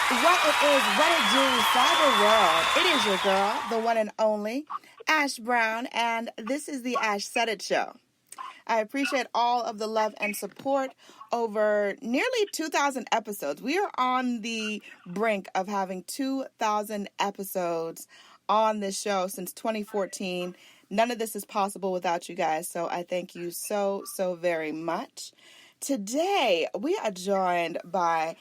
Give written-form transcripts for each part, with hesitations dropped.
What it do, cyber world. It is your girl, the one and only, Ash Brown, and this is the ashsaidit show. I appreciate all of the love and support over nearly 2,000 episodes. We are on the brink of having 2,000 episodes on this show since 2014. None of this is possible without you guys, so I thank you so very much. Today, we are joined by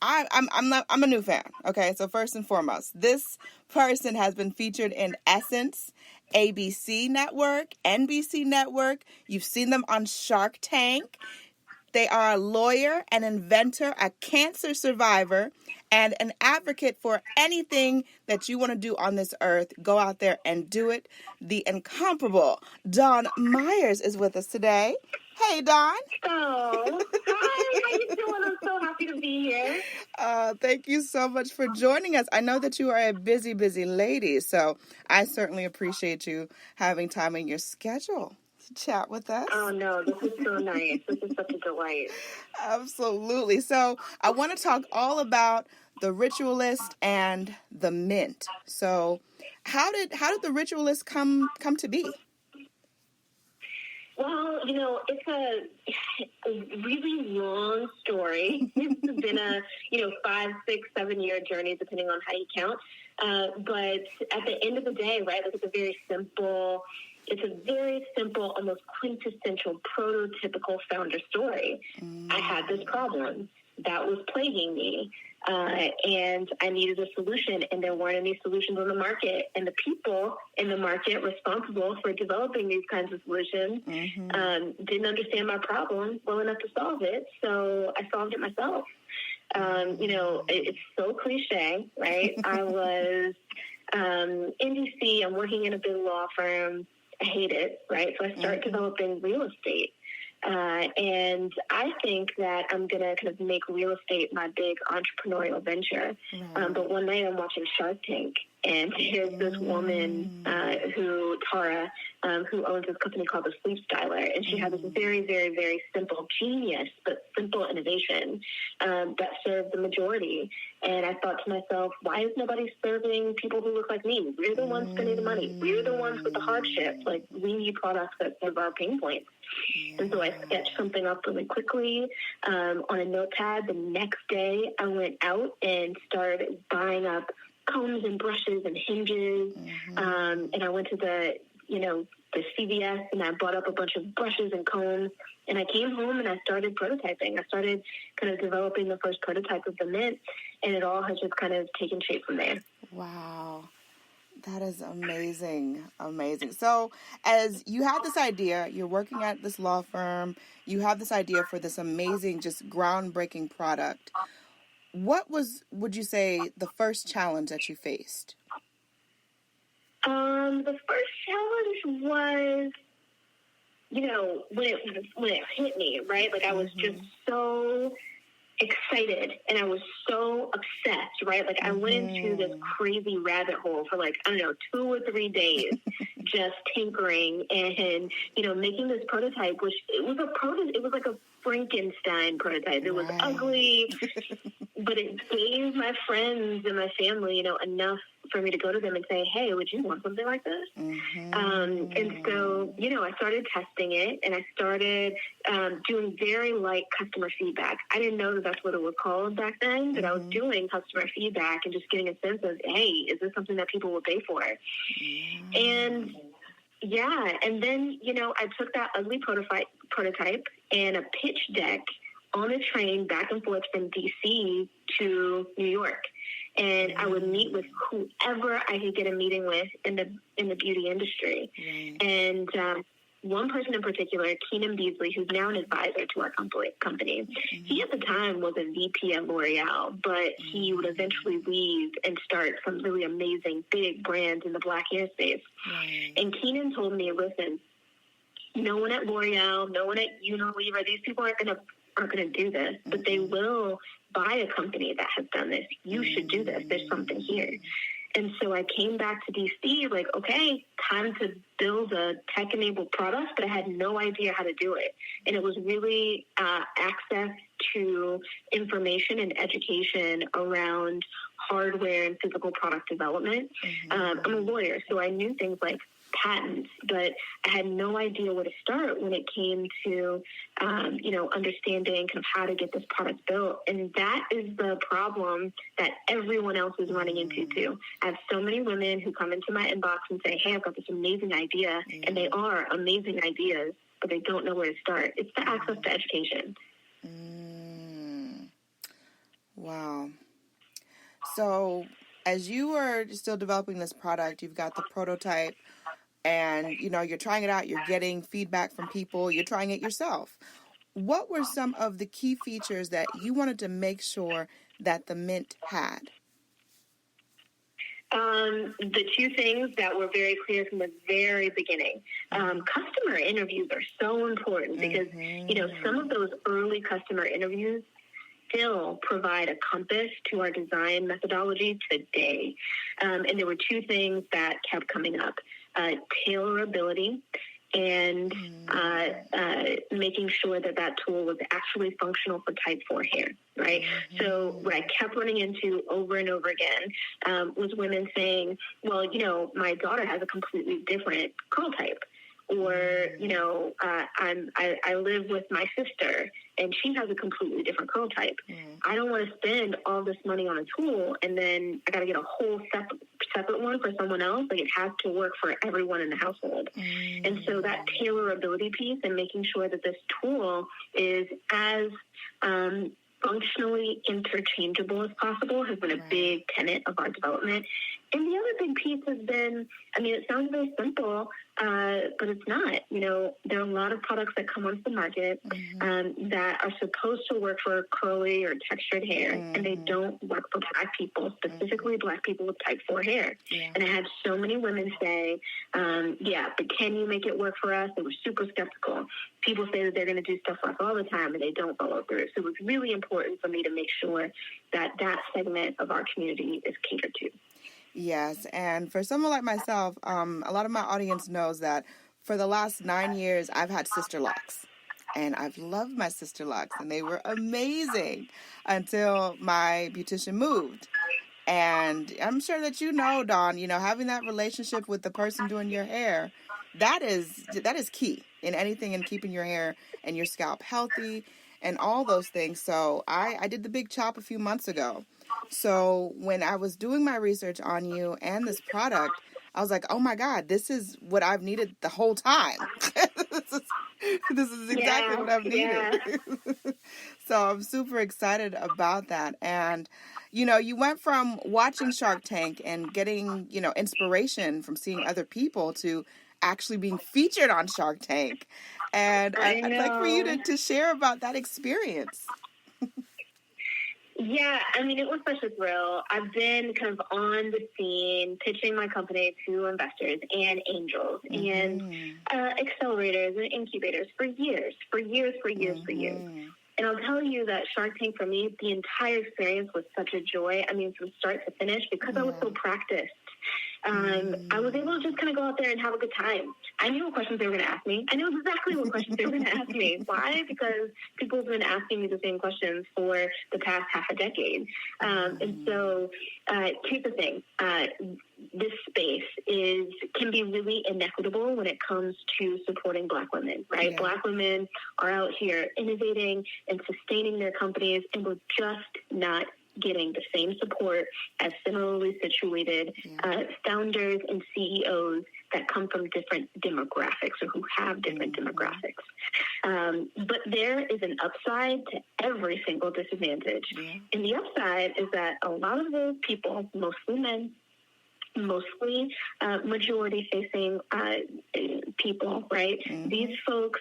I'm a new fan. Okay, so first and foremost, this person has been featured in Essence, ABC Network, NBC Network. You've seen them on Shark Tank. They are a lawyer, an inventor, a cancer survivor, and an advocate for anything that you want to do on this earth. Go out there and do it. The incomparable Dawn Myers is with us today. Hey, Dawn. Oh, hi. How you doing? I'm so happy to be here. Thank you so much for joining us. I know that you are a busy lady, so I certainly appreciate you having time in your schedule to chat with us. Oh, no, this is so nice. This is such a delight. Absolutely. So I want to talk all about the Ritualist and the Mint. So how did the Ritualist come to be? Well, it's a really long story. It's been a, 5, 6, 7-year journey, depending on how you count. But at the end of the day, right, like it's a very simple, almost quintessential, prototypical founder story. I had this problem that was plaguing me. And I needed a solution, and there weren't any solutions on the market. And the people in the market responsible for developing these kinds of solutions didn't understand my problem well enough to solve it. So I solved it myself. It's so cliche, right? I was in DC. I'm working in a big law firm. I hate it, right? So I start developing real estate. And I think that I'm going to kind of make real estate my big entrepreneurial venture. But one night I'm watching Shark Tank, and here's this woman Tara, who owns this company called The Sleep Styler. And she has this very, very, very simple, genius, but simple innovation that served the majority. And I thought to myself, why is nobody serving people who look like me? We're the ones spending the money. We're the ones with the hardship. Like, we need products that serve our pain points. And so I sketched something up really quickly on a notepad. The next day, I went out and started buying up combs and brushes and hinges. And I went to the CVS, and I bought up a bunch of brushes and combs. And I came home and I started prototyping. I started kind of developing the first prototype of the Mint, and it all has just kind of taken shape from there. Wow. That is amazing. So as you had this idea, you're working at this law firm, you have this idea for this amazing, just groundbreaking product. What would you say, the first challenge that you faced? The first challenge was, when it hit me, right? Like I was just so excited, and I was so obsessed, right? Like I went into this crazy rabbit hole for 2 or 3 days, just tinkering and making this prototype, which it was like a Frankenstein prototype. It was ugly, but it gave my friends and my family, enough for me to go to them and say, hey, would you want something like this? And so, I started testing it, and I started doing very light customer feedback. I didn't know that that's what it was called back then, but I was doing customer feedback and just getting a sense of, hey, is this something that people will pay for? And and then, I took that ugly prototype and a pitch deck on a train back and forth from DC to New York. And I would meet with whoever I could get a meeting with in the beauty industry. And one person in particular, Keenan Beasley, who's now an advisor to our company, he at the time was a VP at L'Oreal, but he would eventually leave and start some really amazing big brands in the black hair space. And Keenan told me, listen, no one at L'Oreal, no one at Unilever, these people aren't going to do this, but they will buy a company that has done this. You should do this. There's something here. And so I came back to DC like, okay, time to build a tech-enabled product, but I had no idea how to do it. And it was really access to information and education around hardware and physical product development. I'm a lawyer, so I knew things like patents, but I had no idea where to start when it came to, understanding kind of how to get this product built. And that is the problem that everyone else is running into too. I have so many women who come into my inbox and say, hey, I've got this amazing idea, and they are amazing ideas, but they don't know where to start. It's the access to education. Wow. So as you were still developing this product, you've got the prototype, and, you're trying it out, you're getting feedback from people, you're trying it yourself. What were some of the key features that you wanted to make sure that the Mint had? The two things that were very clear from the very beginning. Customer interviews are so important because, some of those early customer interviews still provide a compass to our design methodology today. And there were two things that kept coming up. Tailorability and making sure that tool was actually functional for type 4 hair, right? So what I kept running into over and over again was women saying, well, my daughter has a completely different curl type. Or, I live with my sister and she has a completely different curl type. I don't want to spend all this money on a tool and then I got to get a whole separate one for someone else. Like, it has to work for everyone in the household. And so that tailorability piece and making sure that this tool is as functionally interchangeable as possible has been a big tenet of our development. And the other big piece has been, it sounds very simple, but it's not. There are a lot of products that come onto the market that are supposed to work for curly or textured hair, and they don't work for Black people, specifically Black people with type 4 hair. And I had so many women say, but can you make it work for us? They were super skeptical. People say that they're going to do stuff for us all the time, and they don't follow through. So it was really important for me to make sure that segment of our community is catered to. Yes, and for someone like myself, a lot of my audience knows that for the last 9 years, I've had sister locks, and I've loved my sister locks, and they were amazing until my beautician moved. And I'm sure that Dawn, having that relationship with the person doing your hair, that is key in anything, in keeping your hair and your scalp healthy and all those things. So I did the big chop a few months ago. So when I was doing my research on you and this product, I was like, oh my God, this is what I've needed the whole time. this is exactly what I've needed. So I'm super excited about that. And, you went from watching Shark Tank and getting, inspiration from seeing other people to actually being featured on Shark Tank. And I'd like for you to share about that experience. Yeah, it was such a thrill. I've been kind of on the scene pitching my company to investors and angels and accelerators and incubators for years. And I'll tell you that Shark Tank, for me, the entire experience was such a joy. From start to finish, because I was so practiced. I was able to just kind of go out there and have a good time. I knew what questions they were going to ask me. I knew exactly what questions they were going to ask me. Why? Because people have been asking me the same questions for the past half a decade. And so here's the thing. This space can be really inequitable when it comes to supporting Black women, right? Yeah. Black women are out here innovating and sustaining their companies, and we're just not getting the same support as similarly situated founders and CEOs that come from different demographics or who have different demographics. But there is an upside to every single disadvantage. Yeah. And the upside is that a lot of those people, mostly men, mostly majority-facing people, right? These folks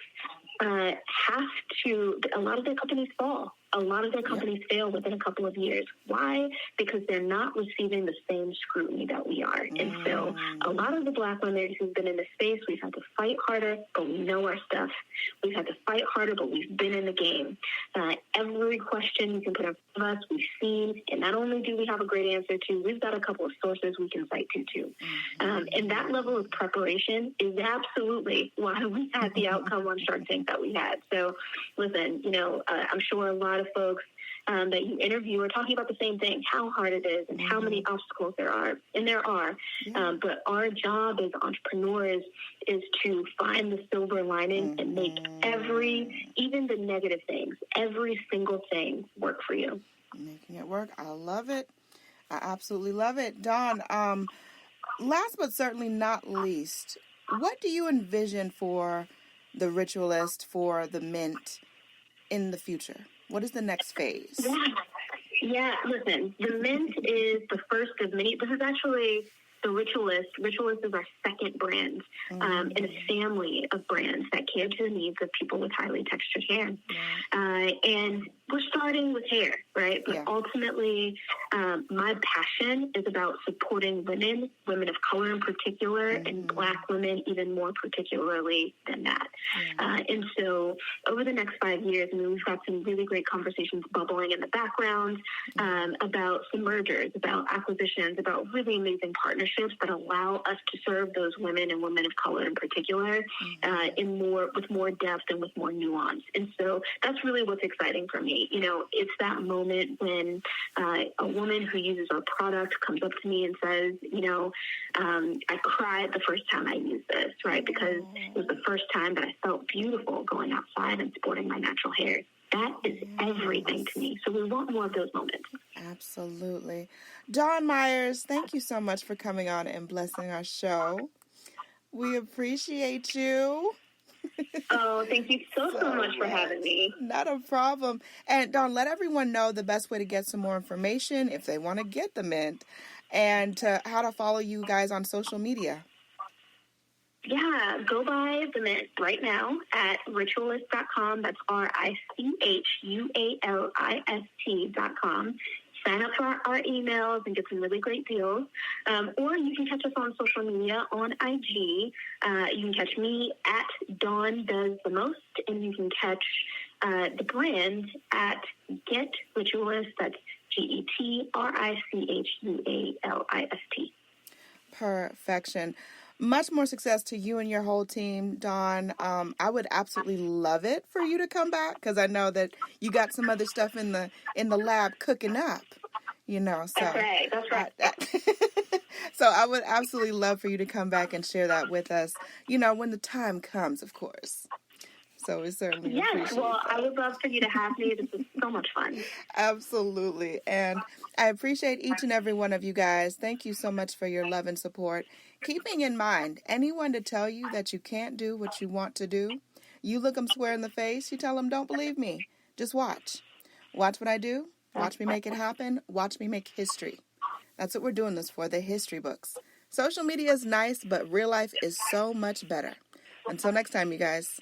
a lot of their companies fall. A lot of their companies fail within a couple of years. Why? Because they're not receiving the same scrutiny that we are. And so a lot of the Black women who've been in this space, we've had to fight harder, but we know our stuff. We've had to fight harder, but we've been in the game. Every question you can put in us, we've seen, and not only do we have a great answer to, we've got a couple of sources we can cite to too. And that level of preparation is absolutely why we had the outcome on Shark Tank that we had. So listen, I'm sure a lot of folks that you interview are talking about the same thing, how hard it is and how many obstacles there are. And there are. But our job as entrepreneurs is to find the silver lining and make even the negative things, every single thing work for you. Making it work. I love it. I absolutely love it. Dawn, last but certainly not least, what do you envision for the Ritualist, for the Mint in the future? What is the next phase? Yeah, listen, the Mint is the first of many. This is actually the Ritualist. Ritualist is our second brand in a family of brands that cater to the needs of people with highly textured hair. And we're starting with hair, right? But ultimately, my passion is about supporting women of color in particular, and Black women even more particularly than that. And so over the next 5 years, we've got some really great conversations bubbling in the background about some mergers, about acquisitions, about really amazing partnerships that allow us to serve those women and women of color in particular with more depth and with more nuance. And so that's really what's exciting for me. It's that moment when a woman who uses our product comes up to me and says, I cried the first time I used this, right? Because it was the first time that I felt beautiful going outside and sporting my natural hair. That is everything to me. So we want more of those moments. Absolutely. Dawn Myers, thank you so much for coming on and blessing our show. We appreciate you. Oh, thank you so much for having me. Not a problem. And Dawn, let everyone know the best way to get some more information if they want to get the Mint, and how to follow you guys on social media. Yeah, go buy the Mint right now at ritualist.com. That's RICHUALIST.com. Sign up for our emails and get some really great deals. Or you can catch us on social media on IG. You can catch me at Dawn Does the Most, and you can catch the brand at Get Ritualist. That's GETRICHUALIST. Perfection. Much more success to you and your whole team, Dawn. I would absolutely love it for you to come back, because I know that you got some other stuff in the lab cooking up, So That's right. So I would absolutely love for you to come back and share that with us, when the time comes, of course. So we certainly appreciate that. I would love for you to have me. This is so much fun. Absolutely. And I appreciate each and every one of you guys. Thank you so much for your love and support. Keeping in mind, anyone to tell you that you can't do what you want to do, you look them square in the face, you tell them, don't believe me. Just watch. Watch what I do. Watch me make it happen. Watch me make history. That's what we're doing this for, the history books. Social media is nice, but real life is so much better. Until next time, you guys.